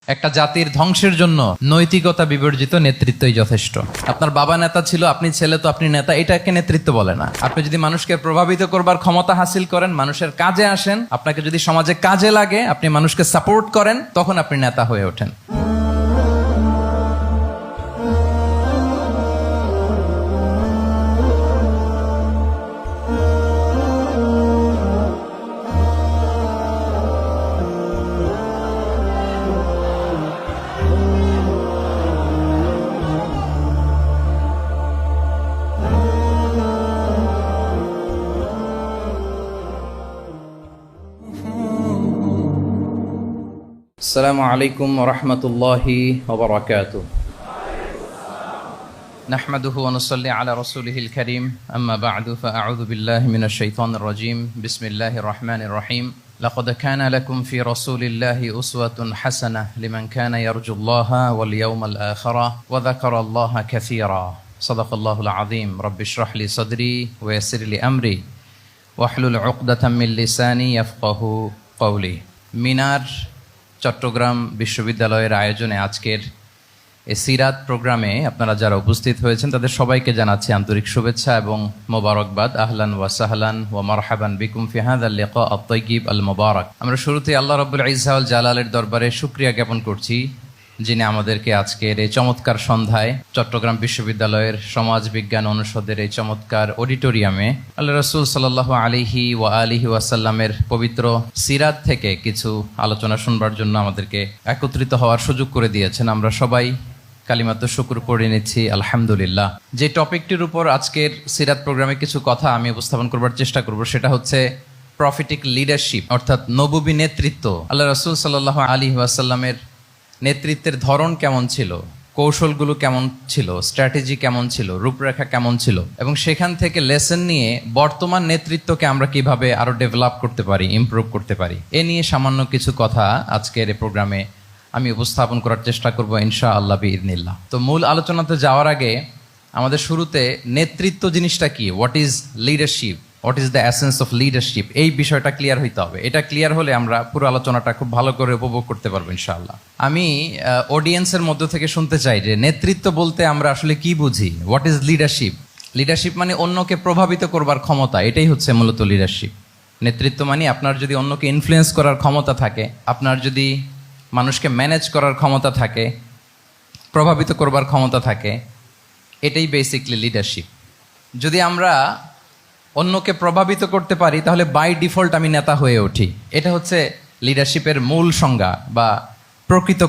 একটা জাতির ধ্বংসের জন্য নৈতিকতা বিবর্জিত নেতৃত্বই যথেষ্ট। আপনার বাবা নেতা ছিল, আপনি ছেলে, তো আপনি নেতা, এটাকে নেতৃত্ব বলে না। আপনি যদি মানুষকে প্রভাবিত করবার ক্ষমতা হাসিল করেন, মানুষের কাজে আসেন, আপনাকে যদি সমাজে কাজে লাগে, আপনি মানুষকে সাপোর্ট করেন, তখন আপনি নেতা হয়ে ওঠেন। আসসালামু আলাইকুম ওয়া রাহমাতুল্লাহি ওয়া বারাকাতুহু। নাহমাদুহু ওয়া নুসাল্লি আলা রাসূলিহিল কারীম, আম্মা বা'দু, ফাআউযু বিল্লাহি মিনাশ শাইতানির রাজীম। বিসমিল্লাহির রাহমানির রাহিম। লাকাদ কানা লাকুম ফি রাসূলিল্লাহি উসওয়াতুন হাসানাহ লিমান কানা ইয়ারজুল্লাহা ওয়াল ইয়াওমাল আখিরা ওয়া যাকারাল্লাহা কাসীরা। সাদাকাল্লাহুল আযীম। রাব্বি ইশরাহ লি সাদরি ওয়া ইয়াসসির লি আমরি ওয়াহলুল উকদাতাম মিন লিসানি ইয়াফকাহু কওলি। মিনার চট্টগ্রাম বিশ্ববিদ্যালয়ের আয়োজনে আজকের এই সিরাত প্রোগ্রামে আপনারা যারা উপস্থিত হয়েছেন তাদের সবাইকে জানাচ্ছি আন্তরিক শুভেচ্ছা এবং মোবারকবাদ। আহলান ওয়া সাহলান ওয়া মারহাবান বিকুম ফি হাযাল লিকা আত-তাইয়িব আল মুবারাক। আমরা শুরুতে আল্লাহ রাব্বুল ইজ্জা ওয়াল জালালের দরবারে শুকরিয়া জ্ঞাপন করছি, যিনি আমাদেরকে আজকের এই চমৎকার সন্ধ্যায় চট্টগ্রাম বিশ্ববিদ্যালয়ের সমাজ বিজ্ঞান অনুষদের এই চমৎকার অডিটোরিয়ামে আল্লাহ রাসূল সাল্লাল্লাহু আলাইহি ওয়া আলিহি ওয়াসাল্লামের পবিত্র সিরাত থেকে কিছু আলোচনা শুনবার জন্য আমাদেরকে একত্রিত হওয়ার সুযোগ করে দিয়েছেন। আমরা সবাই কালিমাত শুকর পড়ে নিচ্ছি আলহামদুলিল্লাহ। যে টপিকটির উপর আজকের সিরাত প্রোগ্রামে কিছু কথা আমি উপস্থাপন করবার চেষ্টা করব, সেটা হচ্ছে প্রফেটিক লিডারশিপ, অর্থাৎ নবুবী নেতৃত্ব। আল্লাহ রাসূল সাল্লাল্লাহু আলাইহি ওয়াসাল্লামের নেতৃত্বের ধরন কেমন ছিল, কৌশলগুলো কেমন ছিল, স্ট্র্যাটেজি কেমন ছিল, রূপরেখা কেমন ছিল, এবং সেখান থেকে লেসন নিয়ে বর্তমান নেতৃত্বকে আমরা কিভাবে আরো ডেভেলপ করতে পারি, ইমপ্রুভ করতে পারি, এ নিয়ে সামান্য কিছু কথা আজকের এই প্রোগ্রামে আমি উপস্থাপন করার চেষ্টা করব ইনশাআল্লাহ বিইذনিল্লাহ। তো মূল আলোচনাতে যাওয়ার আগে আমাদের শুরুতে নেতৃত্ব জিনিসটা কি, what is leadership, what is the essence of leadership, এই বিষয়টা ক্লিয়ার হইতে হবে। এটা ক্লিয়ার হলে আমরা পুরো আলোচনাটা খুব ভালো করে উপভোগ করতে পারবো ইনশাআল্লাহ। আমি অডিয়েন্সের মধ্য থেকে শুনতে চাই যে নেতৃত্ব বলতে আমরা আসলে কি বুঝি, হোয়াট ইজ লিডারশিপ। লিডারশিপ মানে অন্যকে প্রভাবিত করবার ক্ষমতা, এটাই হচ্ছে মূলত লিডারশিপ। নেতৃত্ব মানে আপনার যদি অন্যকে ইনফ্লুয়েন্স করার ক্ষমতা থাকে, আপনার যদি মানুষকে ম্যানেজ করার ক্ষমতা থাকে, প্রভাবিত করবার ক্ষমতা থাকে, এটাই বেসিকলি লিডারশিপ। যদি আমরা অন্যকে প্রভাবিত করতে পারি তাহলে বাই ডিফল্ট আমি নেতা হয়ে উঠি। এটা হচ্ছে লিডারশিপের মূল সংজ্ঞা বা প্রকৃত